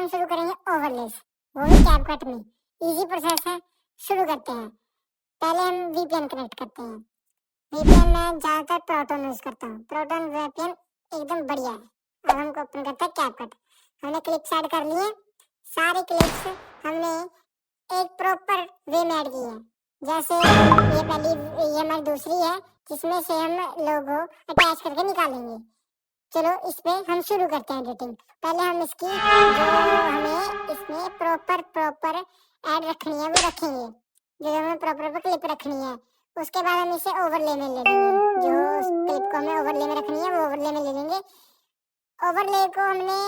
हम शुरू करेंगे ओवरलेस, वो भी कैपकट में। इजी प्रोसेस है, शुरू करते हैं। पहले हम वीपीएन कनेक्ट करते हैं। वीपीएन में ज़्यादातर प्रोटॉन यूज़ करता हूँ। प्रोटॉन वीपीएन एकदम बढ़िया है। अब हमको ओपन करता है कैपकट। हमने क्लिप्स ऐड कर लिए। सारे क्लिप्स हमने एक प्रॉपर वे में ऐड की है। जैसे ये हमारी दूसरी है जिसमें से हम लोगो अटैच करके निकालेंगे। चलो इस पे हम शुरू करते हैं एडिटिंग। पहले हम इसकी जो हमें इसमें प्रॉपर ऐड रखनी है वो रखेंगे। जो हमें प्रॉपर क्लिप रखनी है, उसके बाद हम इसे ओवरले में ले लेंगे। जो उस क्लिप को हमें ओवरले में रखनी है वो ओवरले में ले लेंगे। ओवरले को हमने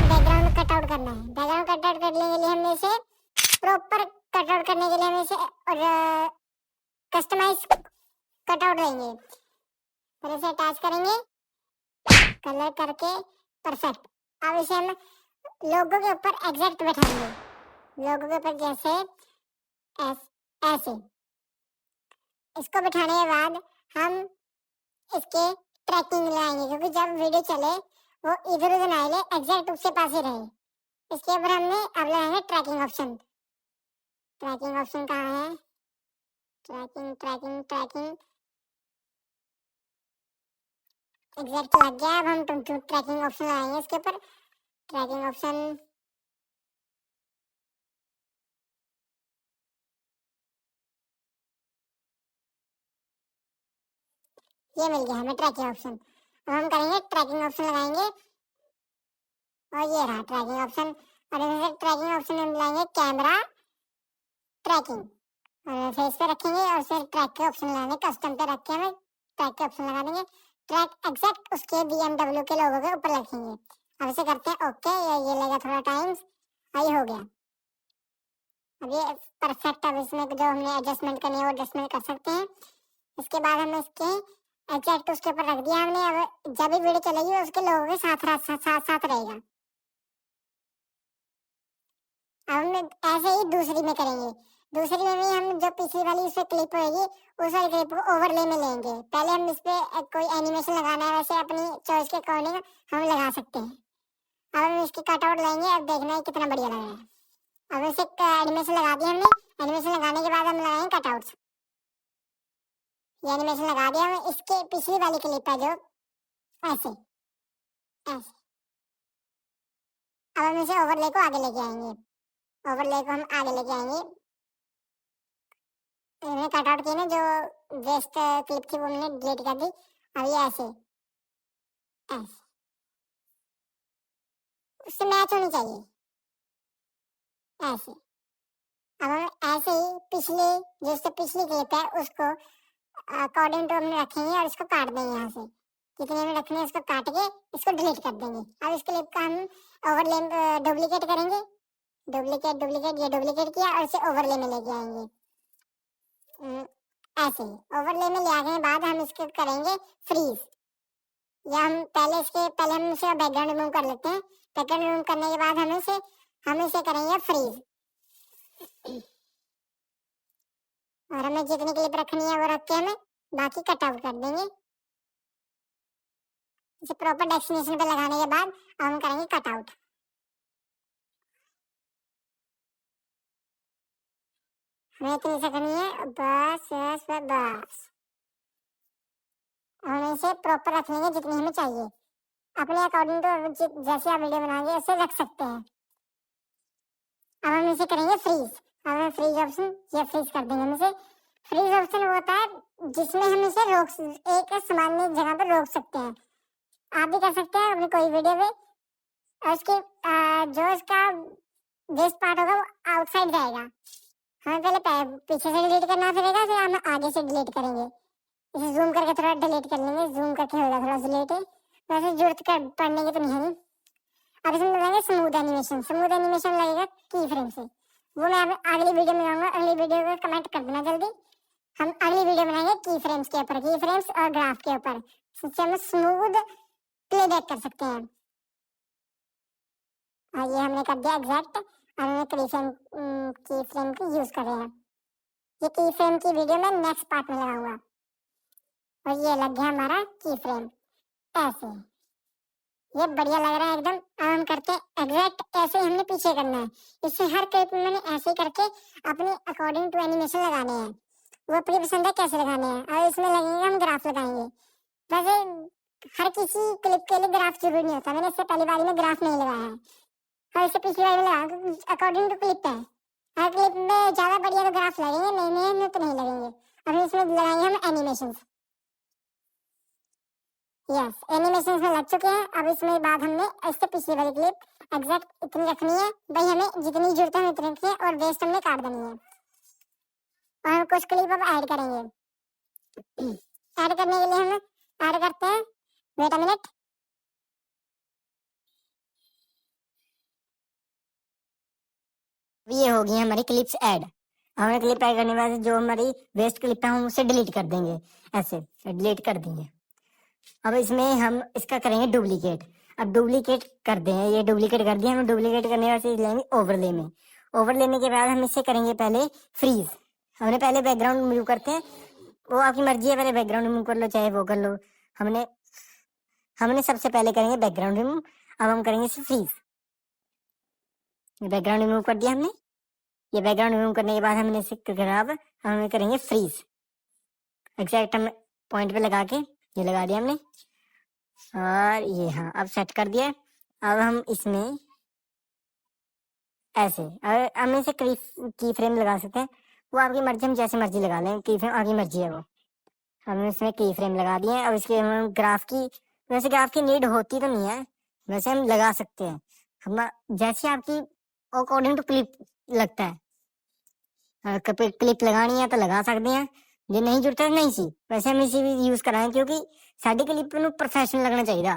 बैकग्राउंड कट आउट करना है। बैकग्राउंड कट आउट करने के लिए हमने इसे प्रॉपर कट आउट करने के लिए हम इसे और कस्टमाइज कट आउट देंगे। फिर इसे अटैच करेंगे कलर करके, परफेक्ट। अब इसे हम लोगो के ऊपर एग्जैक्ट बैठाएंगे। लोगो के ऊपर जैसे ऐसे। इसको बैठाने के बाद हम इसके ट्रैकिंग लगाएंगे, क्योंकि जब वीडियो चले वो इधर उधर ना ले, एग्जैक्ट उसके पास ही रहे। इसके ऊपर हमने अब लगाएंगे ट्रैकिंग ऑप्शन। ट्रैकिंग ऑप्शन कहाँ है? ट्रैकिंग एग्जैक्ट लग गया। अब हम ट्रैकिंग ऑप्शन लगाएंगे इसके ऊपर। ट्रैकिंग ऑप्शन ये मिल गया हमें ट्रैकिंग ऑप्शन। अब हम करेंगे ट्रैकिंग ऑप्शन लगाएंगे और ये रहा ट्रैकिंग ऑप्शन। और इसमें ट्रैकिंग ऑप्शन में मिलाएंगे कैमरा ट्रैकिंग और फेस पे रखेंगे और फिर ट्रैक के ऑप्शन लगाएंगे। कस्टम पे रख के हमें ट्रैक के ऑप्शन लगा देंगे। ट्रैक एग्जैक्ट उसके BMW के लोगो के ऊपर रखेंगे। अब इसे करते हैं ओके। ये लेगा थोड़ा टाइम। ये हो गया। अब ये परफेक्ट। अब इसमें जो हमने एडजस्टमेंट करनी है वो एडजस्टमेंट कर सकते हैं। इसके बाद हमने इसके एग्जैक्ट उसके ऊपर रख दिया हमने। अब जब भी वीडियो चलेगी उसके लोगों के साथ रहेगा। अब हम ऐसे ही दूसरी में करेंगे। दूसरी में भी हम जो पिछली वाली उस पर क्लिप होगी उस वाली क्लिप को ओवरले में लेंगे। पहले हम इस पे कोई एनिमेशन लगाना है, वैसे अपनी चॉइस के अकॉर्डिंग हम लगा सकते हैं। अब हम इसकी कटआउट लेंगे। अब देखना है कितना बढ़िया लग रहा है। अब इसे एनिमेशन लगा दिया हमने। एनिमेशन लगाने के बाद हम लगाएंगे कटआउट्स। ये एनिमेशन लगा दिया हमने। इसके पिछली वाली क्लिप है जो ऐसे ऐसे। अब हम इसे ओवरले को आगे लेके आएंगे। ओवरले को हम आगे लेके आएंगे। मैंने कट आउट की ना जो वेस्ट क्लिप थी वो मैंने डिलीट कर दी। अब ये ऐसे ऐसे उससे मैच होनी चाहिए ऐसे। अब हम ऐसे ही पिछले जो उससे पिछली क्लिप है उसको अकॉर्डिंग टू हमने रखेंगे और इसको काट देंगे। यहाँ से कितने में रखने हैं इसको काट के इसको डिलीट कर देंगे। अब इस क्लिप का हम ओवरले डुप्लीकेट करेंगे। डुप्लीकेट ये डुप्लीकेट किया और इसे ओवरले में लेके आएंगे। ऐसे ओवरले में ले आने के बाद हम इसको करेंगे फ्रीज। या हम इसे बैकग्राउंड रिमूव कर लेते हैं। बैकग्राउंड रिमूव करने के बाद हम इसे करेंगे फ्रीज। और हमें जितनी क्लिप रखनी है वो रख के हमें बाकी कट आउट कर देंगे। इसे प्रॉपर डेस्टिनेशन पे लगाने के बाद अब हम करेंगे कट आउट। हमें इतनी सी करनी है बस। हम इसे प्रॉपर रख लेंगे जितनी हमें चाहिए। अपने अकॉर्डिंग टू जैसे आप वीडियो बनाएंगे ऐसे रख सकते हैं। अब हम इसे करेंगे फ्रीज। अब हम फ्रीज ऑप्शन ये फ्रीज कर देंगे। हम इसे फ्रीज ऑप्शन वो होता है जिसमें हम इसे एक सामान्य जगह पर रोक सकते हैं। आप भी कर सकते हैं अपनी कोई वीडियो पे। और उसके जो इसका वेस्ट पार्ट होगा वो आउटसाइड जाएगा। हमें पहले पीछे से डिलीट करना पड़ेगा, फिर हम आगे से डिलीट करेंगे। इसे जूम करके थोड़ा डिलीट कर लेंगे। जूम करके होगा थोड़ा डिलीट है, वैसे जरूरत कर पड़ने की तो नहीं है। अब इसमें लगाएंगे स्मूथ एनिमेशन। स्मूथ एनिमेशन लगेगा की फ्रेम से। वो मैं अगली वीडियो में लाऊंगा। अगली वीडियो को कमेंट कर देना जल्दी। हम अगली वीडियो बनाएंगे की फ्रेम्स के ऊपर, की फ्रेम्स और ग्राफ के ऊपर, जिससे हम स्मूथ प्लेबैक कर सकते हैं। और ये हमने कर दिया एग्जैक्ट। और हमें की फ्रेम को यूज कर रहे हैं। ये की फ्रेम की वीडियो मैं नेक्स्ट पार्ट में लगाऊंगा। और ये लग गया हमारा की फ्रेम ऐसे। ये बढ़िया लग रहा है एकदम। अब हम करते हैं एग्जैक्ट ऐसे हमने पीछे करना है। इससे हर क्लिप में मैंने ऐसे ही करके अपने अकॉर्डिंग टू एनिमेशन लगाने हैं। वो अपनी पसंद है कैसे लगाने हैं। और इसमें लगेंगे हम ग्राफ लगाएंगे। वैसे हर किसी क्लिप के लिए ग्राफ जरूरी नहीं होता। मैंने इससे पहली बारी में ग्राफ नहीं लगाया है और इससे पिछली बारी में लगा अकॉर्डिंग टू क्लिप है। हर क्लिप में ज्यादा बढ़िया तो ग्राफ लगेंगे, नहीं नहीं तो नहीं लगेंगे। अभी इसमें लगाएंगे हम एनिमेशन। यस, एनिमेशन में लग चुके हैं। अब इसमें बाद हमने इससे पिछली वाली क्लिप एग्जैक्ट इतनी रखनी है भाई, हमें जितनी जरूरत है उतनी रखनी है और वेस्ट हमने काट देनी है। और हम कुछ क्लिप अब ऐड करेंगे। ऐड करने के लिए हम ऐड करते हैं, वेट अ मिनट। ये होगी हमारी क्लिप्स ऐड। हमें क्लिप ऐड करने के बाद जो हमारी वेस्ट क्लिप है हम उसे डिलीट कर देंगे, ऐसे डिलीट कर देंगे। अब इसमें हम इसका करेंगे डुप्लीकेट। अब डुप्लीकेट कर दें, ये डुप्लीकेट कर दिया। हम डुप्लीकेट करने वाले लेंगे ओवरले में। ओवर लेने के बाद हम इसे करेंगे पहले फ्रीज। हमने पहले बैकग्राउंड रिमूव करते हैं, वो आपकी मर्जी है, पहले बैकग्राउंड रिमूव कर लो चाहे वो कर लो। हमने हमने सबसे पहले करेंगे बैकग्राउंड रिमूव। अब हम करेंगे इसे फ्रीज। बैकग्राउंड रिमूव कर दिया हमने। ये बैकग्राउंड रिमूव करने के बाद हमने इसे अब हमें करेंगे फ्रीज। एग्जैक्ट हम पॉइंट पे लगा के ये लगा दिया हमने और ये हाँ अब सेट कर दिया। अब हम इसमें ऐसे हम इसे की फ्रेम लगा सकते हैं, वो आपकी मर्जी, हम जैसे मर्जी लगा लें। की फ्रेम आपकी मर्जी है वो। हमने इसमें की फ्रेम लगा दिए। अब इसके हम ग्राफ की, वैसे ग्राफ की नीड होती तो नहीं है, वैसे हम लगा सकते हैं। हम जैसे आपकी अकॉर्डिंग टू क्लिप लगता है, क्लिप लगानी है तो लगा सकते हैं, जो नहीं जुड़ता है नहीं सी। वैसे हम इसी भी यूज कराएं क्योंकि साडी क्लिप ਨੂੰ प्रोफेशनल लगना चाहिए,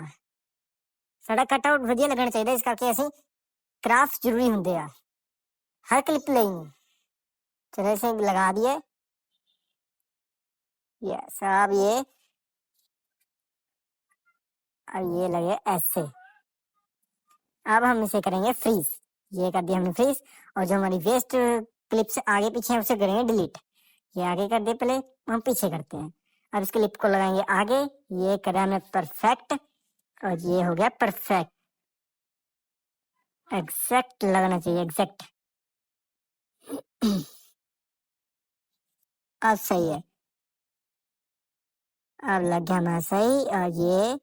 साडा कटआउट ਵਧੀਆ लगना चाहिए। इस करके ਅਸੀਂ क्राफ्ट जरूरी होंगे आ हर क्लिप ਲਈ। चलो इसे लगा दिए। यस, अब ये लगे ऐसे। अब हम इसे करेंगे फ्रीज। ये कर दिया हमने फ्रीज। और जो हमारी वेस्ट क्लिप्स आगे पीछे है उसे करेंगे डिलीट। ये आगे कर दे पहले, हम पीछे करते हैं। अब इस क्लिप को लगाएंगे आगे। ये करा हमने परफेक्ट और ये हो गया परफेक्ट। एग्जैक्ट लगना चाहिए, एग्जैक्ट। अब सही है, अब लग गया हमारा सही। और ये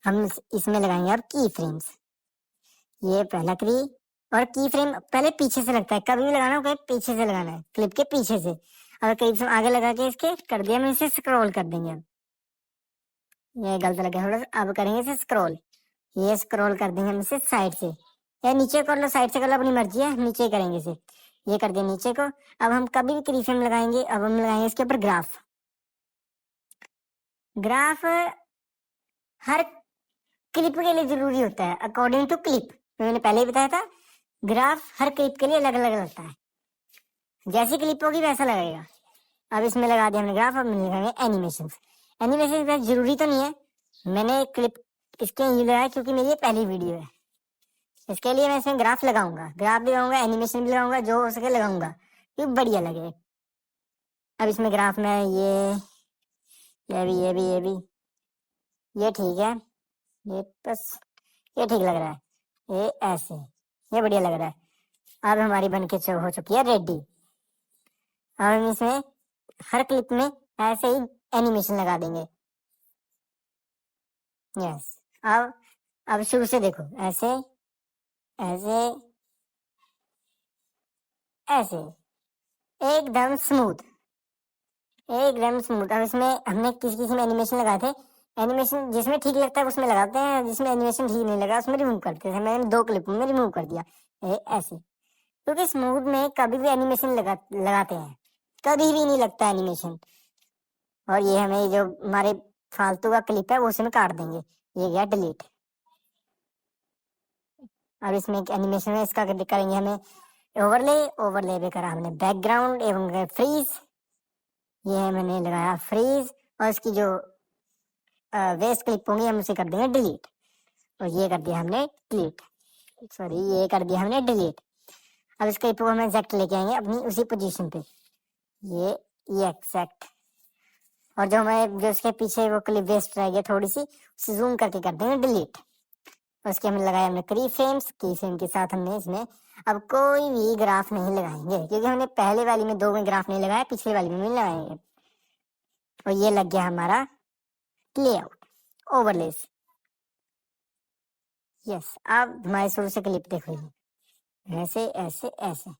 हम इसमें लगाएंगे अब की फ्रेम्स। ये पहला की और की फ्रेम पहले पीछे से लगता है, कभी भी लगाना हो पीछे से लगाना है, क्लिप के पीछे से। अगर क्लिप से आगे लगा के इसके कर दिया, हम इसे स्क्रॉल कर देंगे। ये गलत लगा थोड़ा सा, अब करेंगे इसे स्क्रॉल। ये स्क्रॉल कर देंगे हम इसे साइड से, या नीचे कर लो, साइड से कर लो, अपनी मर्जी है, नीचे करेंगे इसे। ये कर दिया नीचे को। अब हम कभी भी की फ्रेम लगाएंगे, अब हम लगाएंगे इसके ऊपर ग्राफ। ग्राफ हर क्लिप के लिए जरूरी होता है अकॉर्डिंग टू क्लिप। मैंने पहले ही बताया था, ग्राफ हर क्लिप के लिए अलग अलग लगता है, जैसी क्लिप होगी वैसा लगेगा। अब इसमें लगा दिया हमने ग्राफ। अब लगाएंगे एनिमेशन। एनिमेशन जरूरी तो नहीं है, मैंने क्लिप इसके लिए लगाया क्योंकि मेरी ये पहली वीडियो है। इसके लिए मैं इसमें ग्राफ लगाऊंगा, ग्राफ भी लगाऊंगा, एनिमेशन भी लगाऊंगा, जो हो सके लगाऊंगा क्योंकि बढ़िया लगे। अब इसमें ग्राफ में ये भी ये ठीक है, ये बस ये ठीक लग रहा है, ये ऐसे, ये बढ़िया लग रहा है। अब हमारी बन के हो चुकी है रेडी। अब हम इसमें हर क्लिप में ऐसे ही एनिमेशन लगा देंगे। यस, अब शुरू से देखो, ऐसे ऐसे ऐसे, एकदम स्मूथ, एकदम स्मूथ। अब इसमें हमने किसी किसी में एनिमेशन लगाए थे, एनिमेशन जिसमें ठीक लगता है उसमें लगाते हैं, जिसमें एनिमेशन ठीक नहीं लगा उसमें रिमूव करते थे। मैंने 2 क्लिप में रिमूव कर दिया ऐसे, क्योंकि स्मूथ में कभी भी एनिमेशन लगाते हैं कभी भी नहीं लगता एनिमेशन। और ये हमें जो हमारे फालतू का क्लिप है वो उसमें काट देंगे। ये गया डिलीट। अब इसमें एक एनिमेशन है, इसका करेंगे हमें ओवरले। ओवरले पे करा हमने बैकग्राउंड एवं फ्रीज। ये मैंने लगाया फ्रीज। और इसकी जो वेस्ट क्लिप होंगी हम उसे कर देंगे डिलीट। और ये कर दिया हमने डिलीट, सॉरी ये कर दिया हमने डिलीट। अब इस क्लिप को हम एग्जैक्ट लेके आएंगे अपनी उसी पोजीशन पे, ये एग्जैक्ट। और जो हमें जो इसके पीछे वो क्लिप वेस्ट रह गई थोड़ी सी, उसे जूम करके कर देंगे डिलीट। उसके हमने लगाया हमने की फ्रेम के साथ हमने इसमें अब कोई भी ग्राफ नहीं लगाएंगे, क्योंकि हमने पहले वाली में 2 में ग्राफ नहीं लगाया, पिछली वाली में नहीं लगाएंगे। और ये लग गया हमारा लेआउट ओवरलेस। यस, अब हमारे शुरू से क्लिप देखो, ये ऐसे ऐसे ऐसे,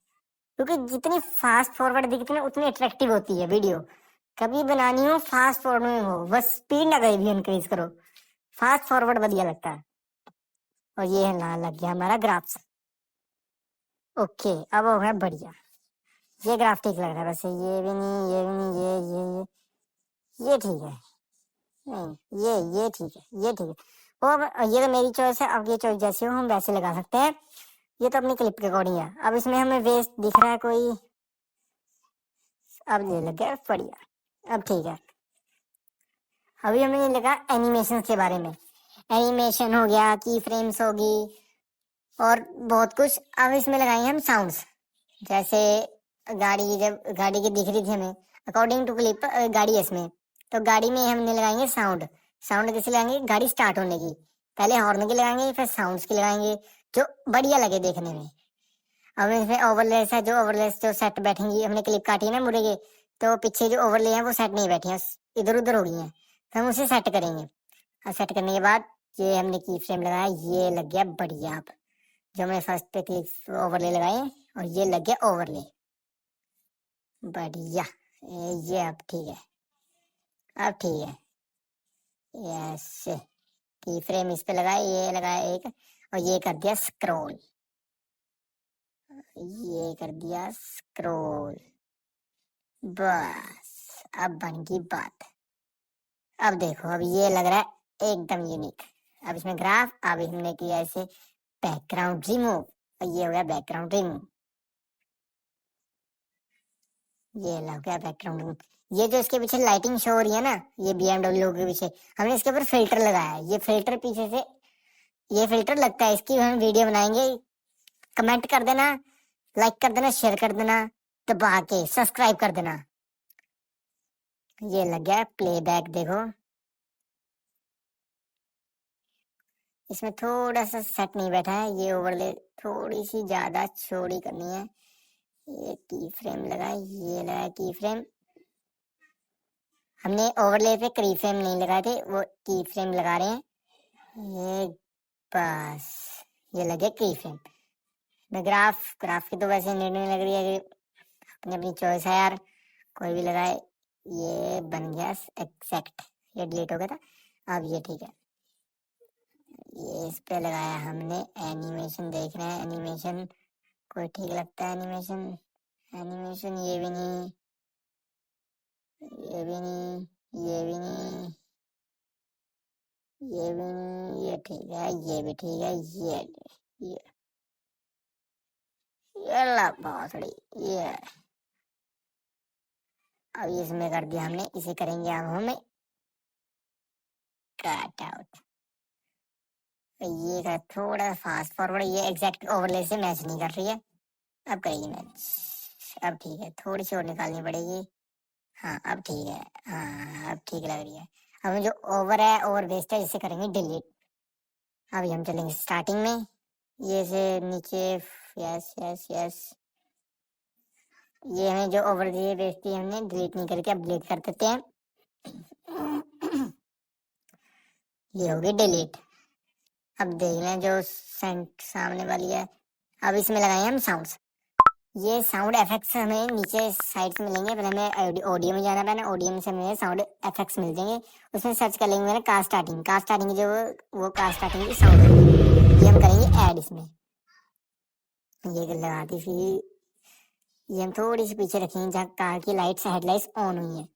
क्योंकि जितनी फास्ट फॉरवर्ड दिखती है ना उतनी अट्रैक्टिव होती है वीडियो। कभी बनानी हो फास्ट फॉरवर्ड में हो, बस स्पीड ना कभी भी इंक्रीज करो, फास्ट फॉरवर्ड बढ़िया लगता है। और ये है ना लग गया हमारा ग्राफ्स। ओके, अब हो गया बढ़िया, ये ग्राफ ठीक लग रहा है, वैसे ये भी नहीं, ये भी नहीं, ये ठीक है, नहीं ये ठीक है, ये ठीक है। और ये तो मेरी चॉइस है, अब ये चॉइस जैसी हो हम वैसे लगा सकते हैं, ये तो अपनी क्लिप के अकॉर्डिंग है। अब इसमें हमें वेस्ट दिख रहा है कोई, अब ये लग गया बढ़िया, अब ठीक है। अभी हमने ये लगा एनिमेशन के बारे में, एनिमेशन हो गया, की फ्रेम्स होगी और बहुत कुछ। अब इसमें लगाएंगे हम साउंड्स, जैसे गाड़ी जब गाड़ी की दिख रही थी हमें अकॉर्डिंग टू क्लिप गाड़ी है इसमें, तो गाड़ी में हमने लगाएंगे साउंड। साउंड कैसे लगाएंगे, गाड़ी स्टार्ट होने की पहले हॉर्न की लगाएंगे, फिर साउंड्स की लगाएंगे जो बढ़िया लगे देखने में। अब इसमें ओवरलेस है, जो ओवरलेस जो सेट बैठेंगी, हमने क्लिप काटी है ना मुर्गे के, तो पीछे जो ओवरले है वो सेट नहीं बैठी है, इधर उधर हो गई है, तो हम उसे सेट करेंगे। और सेट करने के बाद ये हमने की फ्रेम लगाया, ये लग गया बढ़िया। अब जो हमने फर्स्ट पे क्लिप ओवरले लगाए और ये लग गया ओवरले बढ़िया, ये अब ठीक है, अब ठीक है। यस, की फ्रेम इस पे लगाए, ये लगाया एक, और ये कर दिया स्क्रॉल, ये कर दिया स्क्रॉल, बस अब बन गई बात। अब देखो, अब ये लग रहा है एकदम यूनिक। अब इसमें ग्राफ, अब हमने किया ऐसे बैकग्राउंड रिमूव, और ये हो गया बैकग्राउंड रिमूव, ये लग गया बैकग्राउंड रिमूव। ये जो इसके पीछे लाइटिंग शो हो रही है ना, ये BMW के पीछे हमने इसके ऊपर फिल्टर लगाया है, ये फिल्टर पीछे से, ये फिल्टर लगता है, इसकी हम वीडियो बनाएंगे। कमेंट कर देना, लाइक कर देना, शेयर कर देना, दबा के सब्सक्राइब कर देना। ये लग गया प्लेबैक, देखो इसमें थोड़ा सा सेट नहीं बैठा है, ये ओवरले थोड़ी सी ज्यादा चौड़ी करनी है। ये की फ्रेम लगा, ये लगा की फ्रेम, हमने ओवरले पे की फ्रेम नहीं लगाए थे, वो की फ्रेम लगा रहे हैं। ये बस, ये लगे की फ्रेम। मैं ग्राफ की तो वैसे नीड नहीं लग रही है, अपनी अपनी चॉइस है यार, कोई भी लगाए। ये बन गया एग्जैक्ट, ये डिलीट हो गया था, अब ये ठीक है। ये इस पे लगाया हमने एनिमेशन, देख रहे हैं एनिमेशन कोई ठीक लगता है, एनिमेशन एनिमेशन, ये भी नहीं, ये भी नहीं, ये भी नहीं, ये भी नहीं, ये ठीक है, ये भी ठीक है, ये ये ला भोसड़ी, ये अब इसमें कर दिया हमने, इसे करेंगे अब हमें कट आउट। ये कर थोड़ा फास्ट फॉरवर्ड, ये एग्जैक्ट ओवरले से मैच नहीं कर रही है, अब करेगी मैच। अब ठीक है, थोड़ी सी और निकालनी पड़ेगी, हाँ अब ठीक है, हाँ अब ठीक लग रही है। अब जो ओवर है, ओवर वेस्ट है, इसे करेंगे डिलीट। अभी हम चलेंगे स्टार्टिंग में, ये से नीचे, यस यस यस, ये हमें जो ओवर दिए वेस्ट थी हमने डिलीट नहीं करके अब डिलीट कर देते हैं। ये होगी डिलीट। अब देख लें जो सामने वाली है, अब इसमें लगाएंगे हम साउंड्स। ये साउंड इफेक्ट्स हमें नीचे साइड से मिलेंगे, पहले हमें ऑडियो में जाना पैना, ऑडियो में से हमें साउंड इफेक्ट्स मिल जाएंगे, उसमें सर्च कर लेंगे मैंने कार स्टार्टिंग जो वो कार स्टार्टिंग की साउंड होगी, ये हम करेंगे ऐड इसमें। ये लगा दी, फिर ये हम थोड़ी सी पीछे रखेंगे जहाँ कार की लाइट्स हेडलाइट्स ऑन हुई है,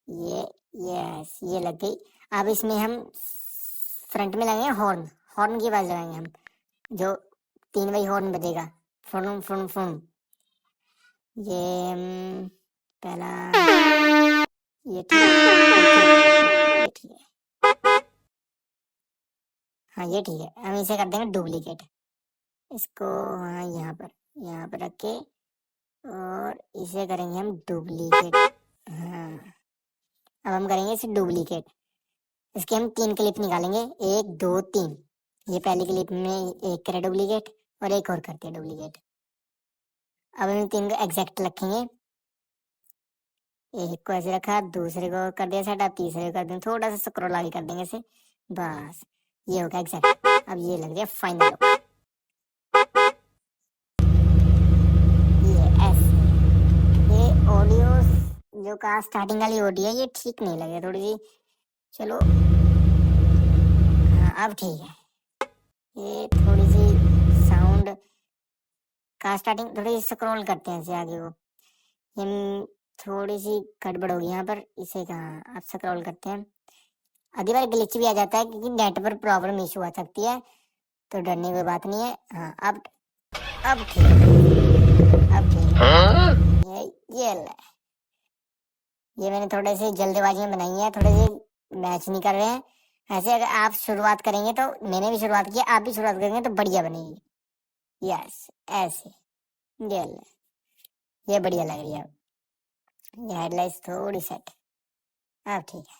ये यस ये लग गई। अब इसमें हम फ्रंट में लगाएंगे हॉर्न, हॉर्न की आवाज लगाएंगे हम, जो 3 बारी हॉर्न बजेगा, फुन फुन फुन। ये पहला, ये ठीक है, ये ठीक है, हाँ ये ठीक है। हम इसे कर देंगे डुप्लीकेट, इसको हाँ यहाँ पर रख के, और इसे करेंगे हम डुप्लीकेट, हाँ अब हम करेंगे इसे डुप्लीकेट। इसके हम 3 क्लिप निकालेंगे, 1 2 3, ये पहली क्लिप में एक करे डुप्लीकेट और एक और करते हैं डुप्लीकेट। अब इन तीन को एग्जैक्ट रखेंगे। एक को ऐसे रखा, दूसरे को कर दिया सेट, अब तीसरे को कर देंगे थोड़ा सा स्क्रॉल आगे कर देंगे ऐसे, बस ये होगा एग्जैक्ट। अब ये लग गया फाइनल लुक। ये ऐसे ये ऑडियो जो का स्टार्टिंग वाली ऑडियो है ये ठीक नहीं लगे थोड़ी सी। चलो हाँ अब ठीक है। ये थोड़ी सी साउंड का स्टार्टिंग थोड़ी सी स्क्रॉल करते हैं ऐसे आगे को। ये थोड़ी सी गड़बड़ होगी यहाँ पर, इसे कहाँ अब स्क्रॉल करते हैं। आधी बार ग्लिच भी आ जाता है क्योंकि नेटवर्क प्रॉब्लम इशू आ सकती है, तो डरने की कोई बात नहीं है। हाँ अब ठीक है, अब ठीक है। ये ले। ये मैंने थोड़े से जल्दबाजी में बनाई है, थोड़े से मैच नहीं कर रहे हैं। ऐसे अगर आप शुरुआत करेंगे तो मैंने भी शुरुआत की, आप भी शुरुआत करेंगे तो बढ़िया बनेगी। यस ऐसे ये ले, ये बढ़िया लग रही है। ये हेडलाइंस थोड़ी सेट, अब ठीक है।